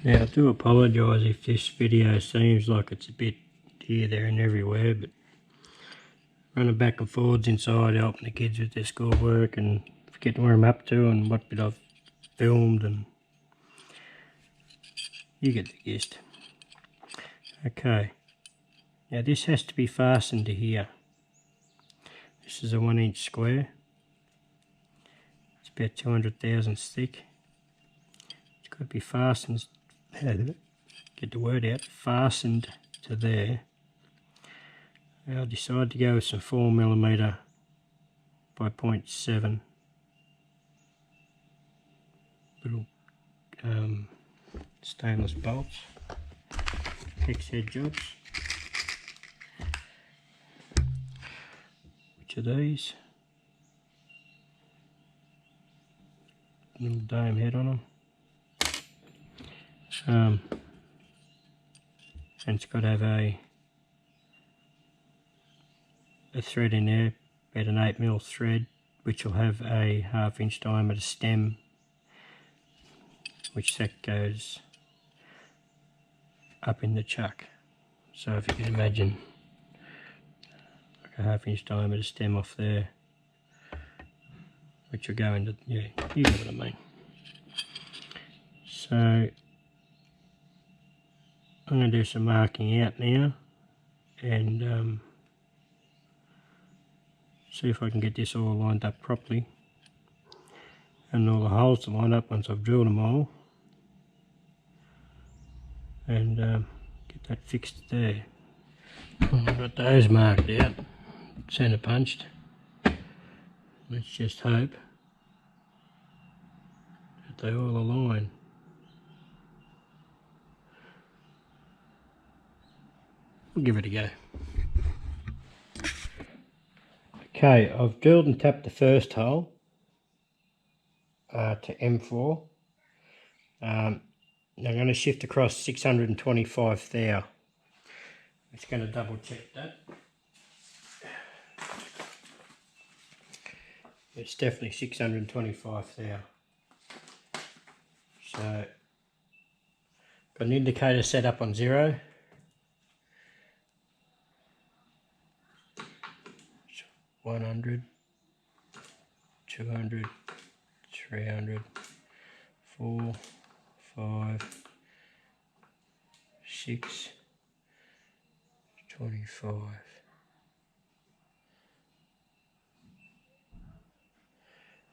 Now I do apologise if this video seems like it's a bit here, there and everywhere, but running back and forwards inside helping the kids with their schoolwork and forgetting where I'm up to and what bit I've filmed, and you get the gist. Okay, now this has to be fastened to here. This is a 1-inch square. It's about 200 thousandths thick. It's got to be fastened, get the word out, fastened to there. I decided to go with some 4mm by 0.7 little stainless bolts, hex head jobs, which are these. Little dome head on them. And it's got to have a thread in there, about an 8mm thread, which will have a 1/2 inch diameter stem, which that goes up in the chuck. So if you can imagine like a 1/2 inch diameter stem off there, which will go into, yeah, you know what I mean. So I'm going to do some marking out now and see if I can get this all lined up properly and all the holes to line up once I've drilled them all, and get that fixed there. I've got those marked out, centre punched. Let's just hope that they all align. We'll give it a go. Okay, I've drilled and tapped the first hole to M4. I'm going to shift across 625 thou. I'm just going to double check that. It's definitely 625 thou. So, got an indicator set up on 0. 100, 200, 300, 4, 5, 6, 25.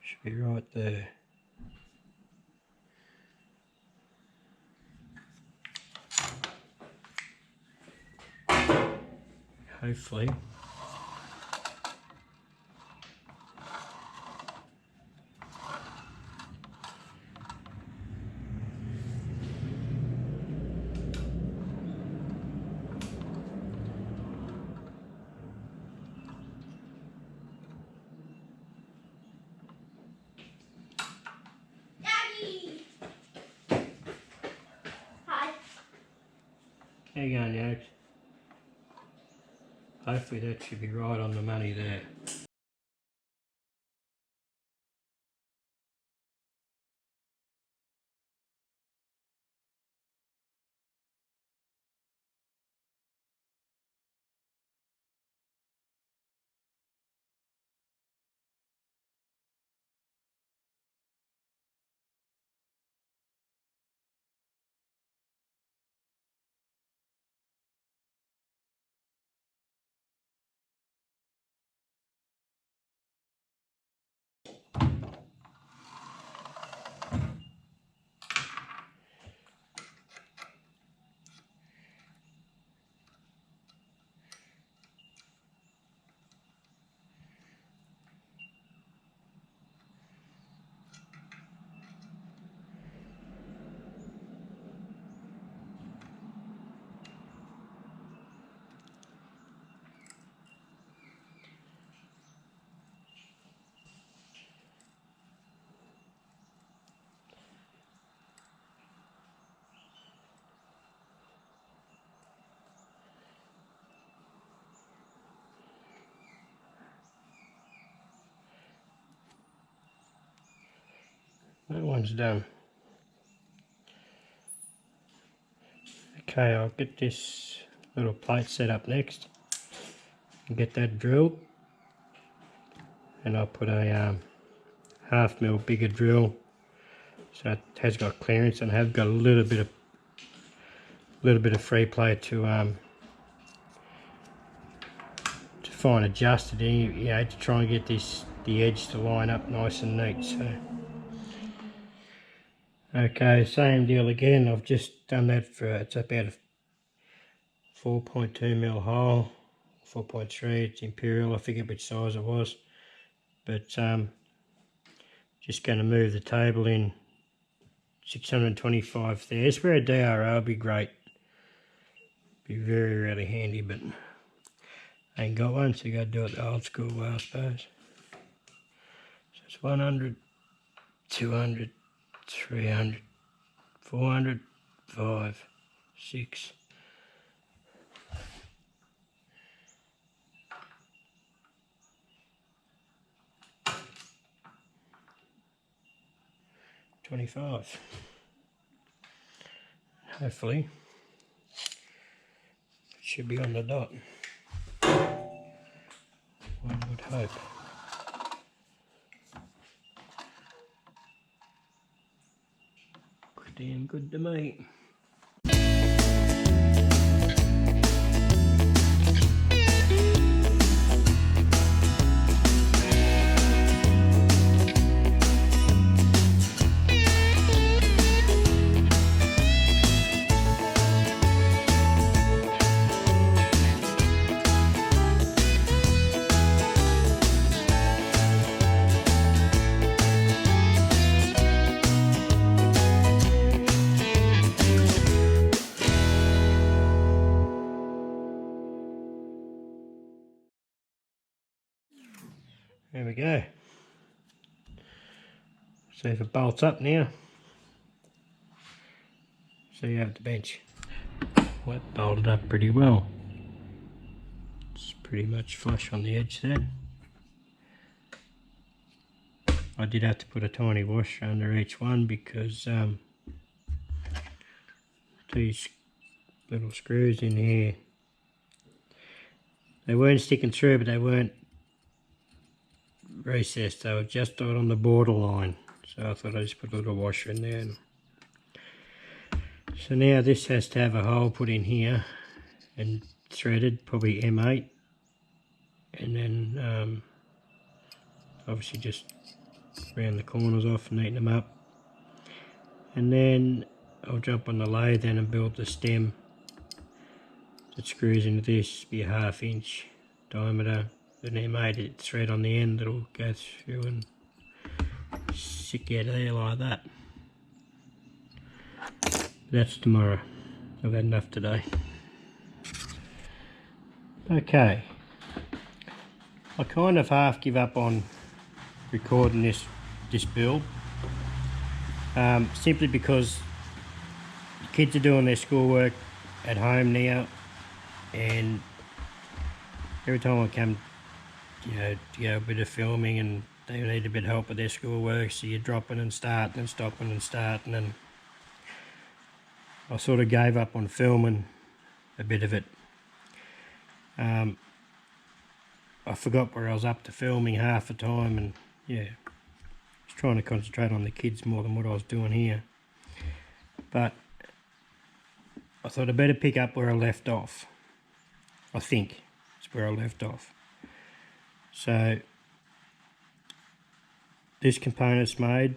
Should be right there. Hopefully. How you going, Yokes? Hopefully that should be right on the money there. That one's done. Okay, I'll get this little plate set up next and get that drilled, and I'll put a 1/2 mil bigger drill so it has got clearance and have got a little bit of free play to fine adjust it, you know, to try and get the edge to line up nice and neat. So okay, same deal again. I've just done that for, it's about a 4.2 mil hole, 4.3. It's Imperial, I forget which size it was, but just going to move the table in 625 there. It's where a DRO would be great, be very really handy, but I ain't got one, so you got to do it the old school way, I suppose. So it's 100, 200, 300, 400, 5, 6. $25. Hopefully it should be on the dot. One would hope. Damn good to me. There we go. See if it bolts up now. So you have the bench. Well, it bolted up pretty well. It's pretty much flush on the edge there. I did have to put a tiny washer under each one because these little screws in here, they weren't sticking through, but they weren't recessed, they were just out on the borderline, so I thought I'd just put a little washer in there. So now this has to have a hole put in here and threaded, probably M8, and then obviously just round the corners off and neaten them up, and then I'll jump on the lathe then and build the stem that screws into this, be a 1/2 inch diameter. Then I made it thread on the end that'll go through and stick out of there like that. That's tomorrow. I've had enough today. Okay. I kind of half give up on recording this build. Simply because the kids are doing their schoolwork at home now, and every time I come, you know, to go a bit of filming and they need a bit of help with their schoolwork, so you're dropping and starting and stopping and starting, and I sort of gave up on filming a bit of it. I forgot where I was up to filming half the time, and yeah, I was trying to concentrate on the kids more than what I was doing here. But I thought I'd better pick up where I left off. I think it's where I left off. So this component's made.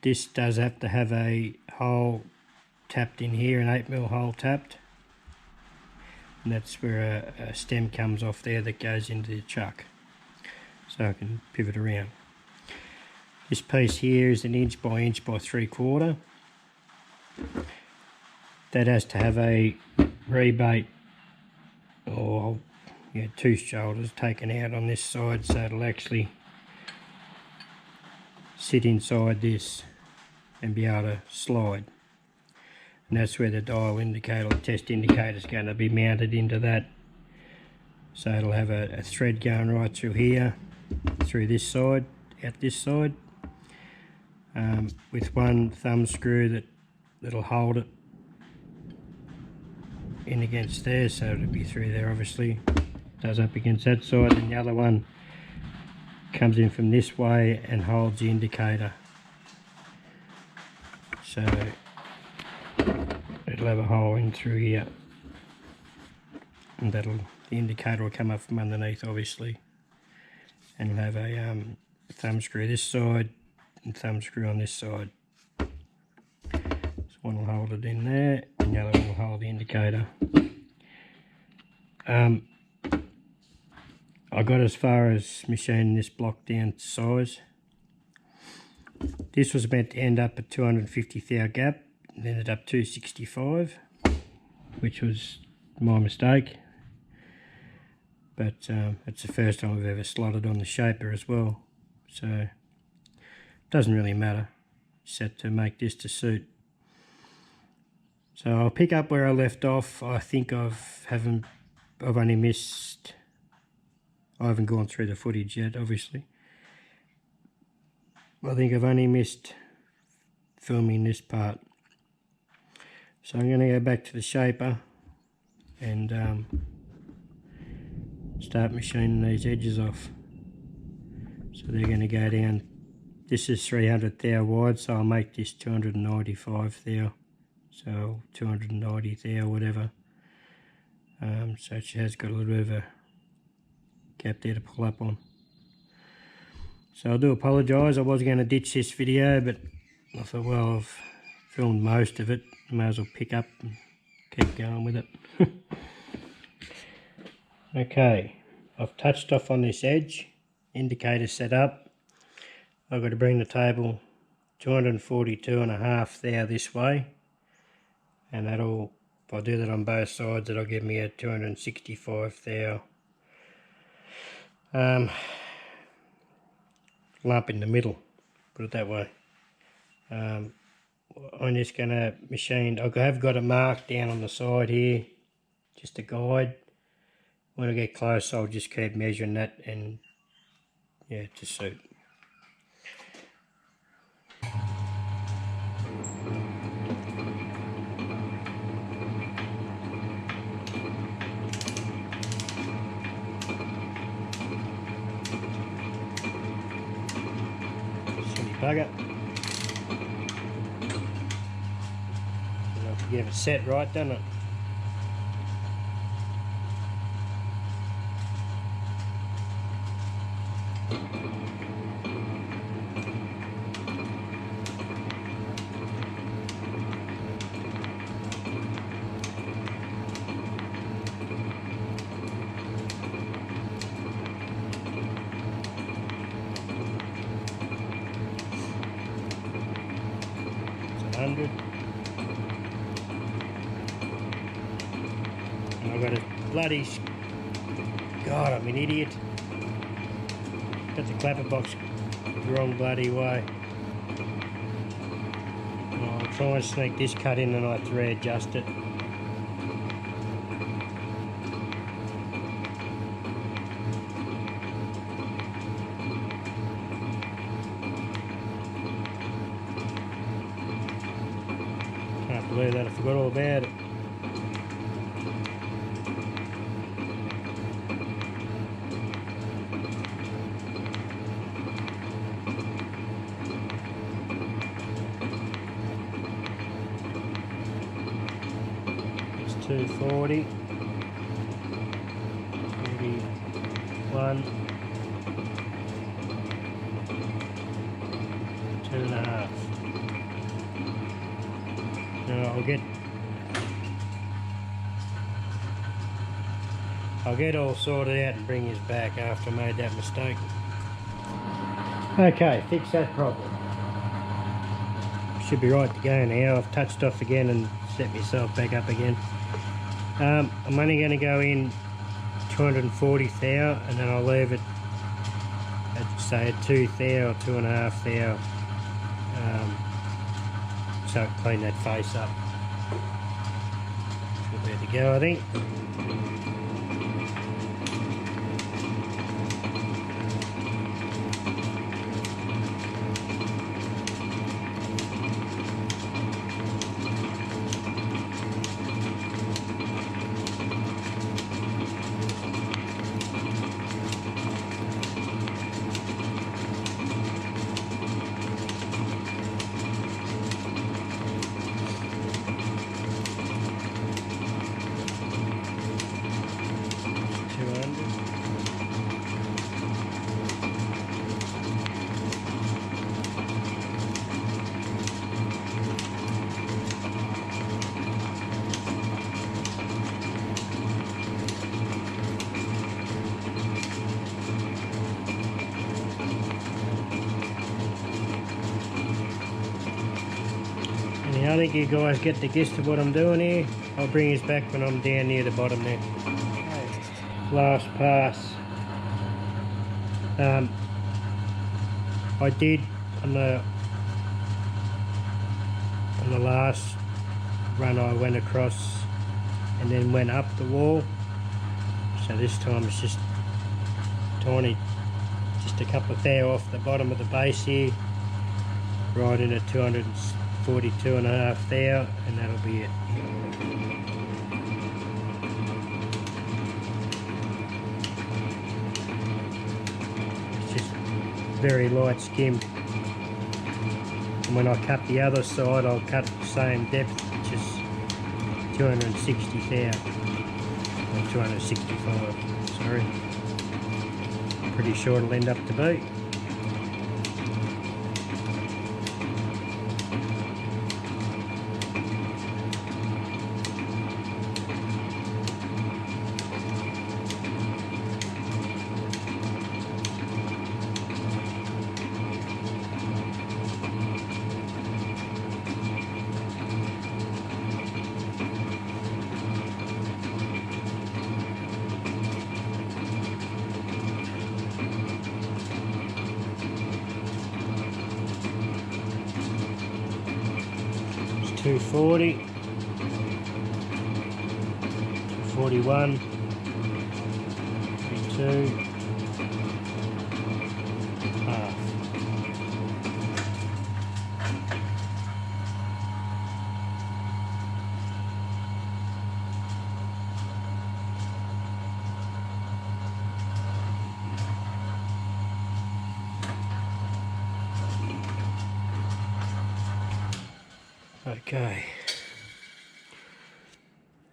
This does have to have a hole tapped in here, an 8mm hole tapped, and that's where a stem comes off there that goes into the chuck, so I can pivot around. This piece here is 1 inch by 3/4. That has to have a rebate, or yeah, 2 shoulders taken out on this side, so it'll actually sit inside this and be able to slide. And that's where the dial indicator, or test indicator, is going to be mounted into that. So it'll have a thread going right through here, through this side, out this side, with one thumb screw that'll hold it in against there, so it'll be through there obviously. Does up against that side, and the other one comes in from this way and holds the indicator. So it'll have a hole in through here, and the indicator will come up from underneath obviously, and it'll have a thumb screw this side and thumb screw on this side. So one will hold it in there and the other one will hold the indicator. I got as far as machining this block down to size. This was meant to end up at 250 thou gap, it ended up 265, which was my mistake. But it's the first time I've ever slotted on the shaper as well, so it doesn't really matter. Set to make this to suit. So I'll pick up where I left off. I think I haven't gone through the footage yet, obviously. I think I've only missed filming this part. So I'm going to go back to the shaper and start machining these edges off. So they're going to go down. This is 300 thou wide, so I'll make this 295 thou. So 290 thou, whatever. So it has got a little bit of a gap there to pull up on. So I do apologise, I was going to ditch this video, but I thought, well, I've filmed most of it, may as well pick up and keep going with it. Okay, I've touched off on this edge, indicator set up. I've got to bring the table 242.5 thou this way, and that'll, if I do that on both sides, it'll give me a 265 thou lump in the middle, put it that way. I'm just going to machine, I have got a mark down on the side here, just a guide. When I get close, I'll just keep measuring that and, yeah, to suit. Silly bugger. You have to get it set right, doesn't it? It's 100. And I've got a bloody... God, I'm an idiot. Got the clapper box the wrong bloody way. I'll try and sneak this cut in and I have to readjust it. Can't believe that, I forgot all about it. It's 240, 41, 2.5. I'll get all sorted out and bring his back after I made that mistake. Okay, fix that problem. Should be right to go now. I've touched off again and set myself back up again. I'm only going to go in 240 thou and then I'll leave it at, say, at 2 thou or 2.5 thou, so clean that face up. Should be ready to go, I think. Yeah, I think you guys get the gist of what I'm doing here. I'll bring this back when I'm down near the bottom there. Last pass. I did on the last run, I went across and then went up the wall. So this time it's just tiny, just a couple of thou off the bottom of the base here, right in at 242.5 thou, and that'll be it. It's just very light skim. And when I cut the other side, I'll cut the same depth, which is 260 thou, or 265, sorry. Pretty sure it'll end up to be. It's 240, 241, 32, half. Okay,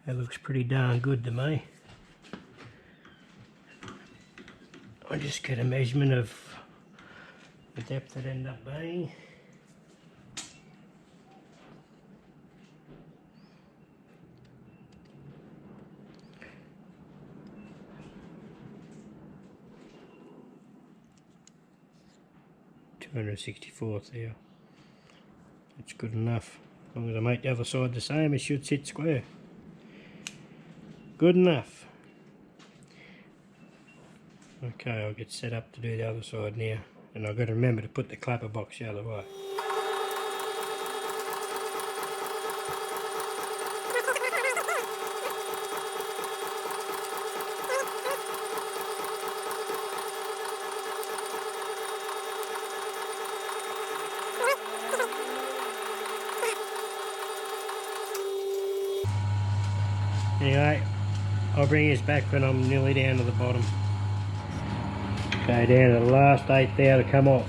that looks pretty darn good to me. I'll just get a measurement of the depth it ended up being. $264 there. That's good enough. As long as I make the other side the same, it should sit square. Good enough. Okay, I'll get set up to do the other side now. And I've got to remember to put the clapper box the other way. Anyway, I'll bring this back when I'm nearly down to the bottom. Okay, down to the last 8 thou to come off.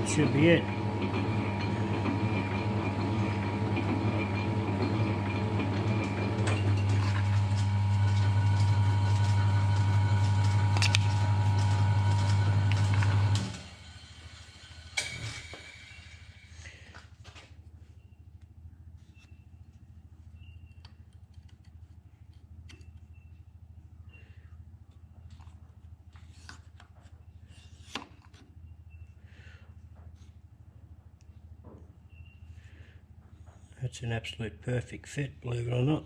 Should be it. That's an absolute perfect fit, believe it or not.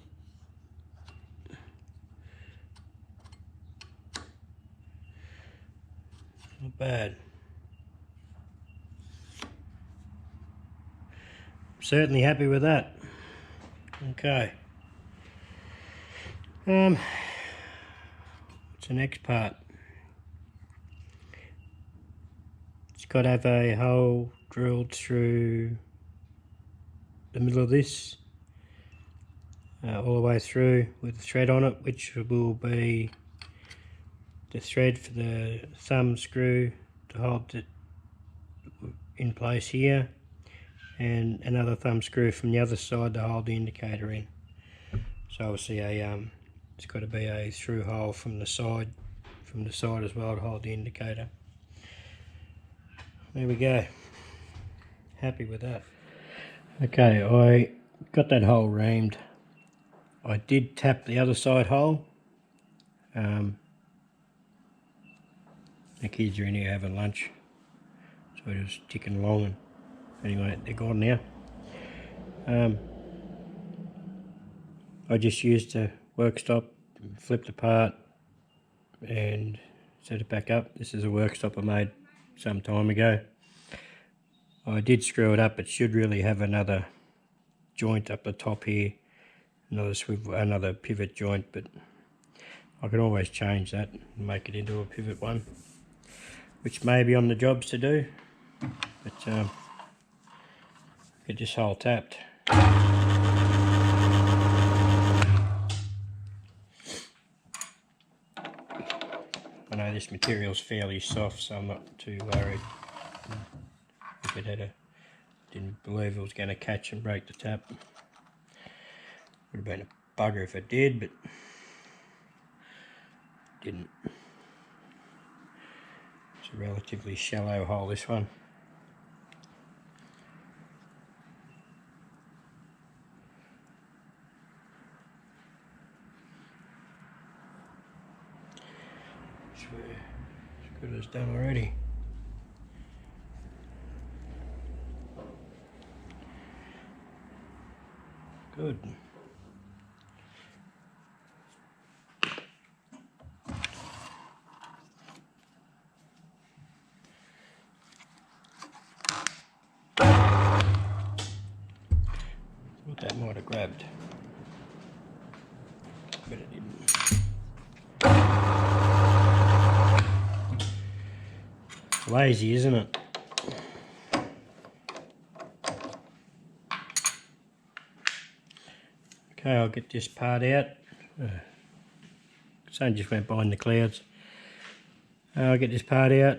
Not bad. certainly happy with that. Okay. What's the next part? It's got to have a hole drilled through the middle of this, all the way through with a thread on it, which will be the thread for the thumb screw to hold it in place here, and another thumb screw from the other side to hold the indicator in. So obviously it's got to be a through hole from the side as well to hold the indicator. There we go. Happy with that. Okay, I got that hole reamed. I did tap the other side hole. The kids are in here having lunch, so we're just ticking along, and anyway, they're gone now. I just used a work stop, flipped apart and set it back up. This is a work stop I made some time ago. I did screw it up. It should really have another joint up the top here, another swivel, another pivot joint, but I can always change that and make it into a pivot one, which may be on the jobs to do, but get this hole tapped. I know this material's fairly soft, so I'm not too worried. If it had didn't believe it was going to catch and break the tap. Would have been a bugger if it did, but didn't. It's a relatively shallow hole, this one. As good as done already. Good. What that might have grabbed, but it didn't. Lazy, isn't it? Okay, I'll get this part out. Sun just went behind the clouds. I'll get this part out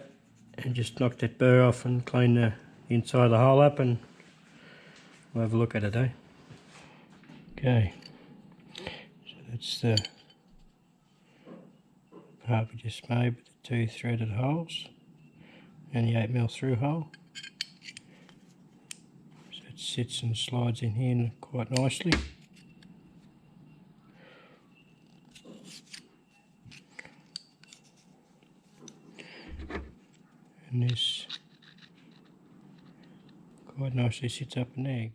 and just knock that burr off and clean the inside of the hole up, and we'll have a look at it, eh? Okay, so that's the part we just made with the 2 threaded holes and the 8mm through hole. So it sits and slides in here quite nicely. And this quite nicely sits up in there.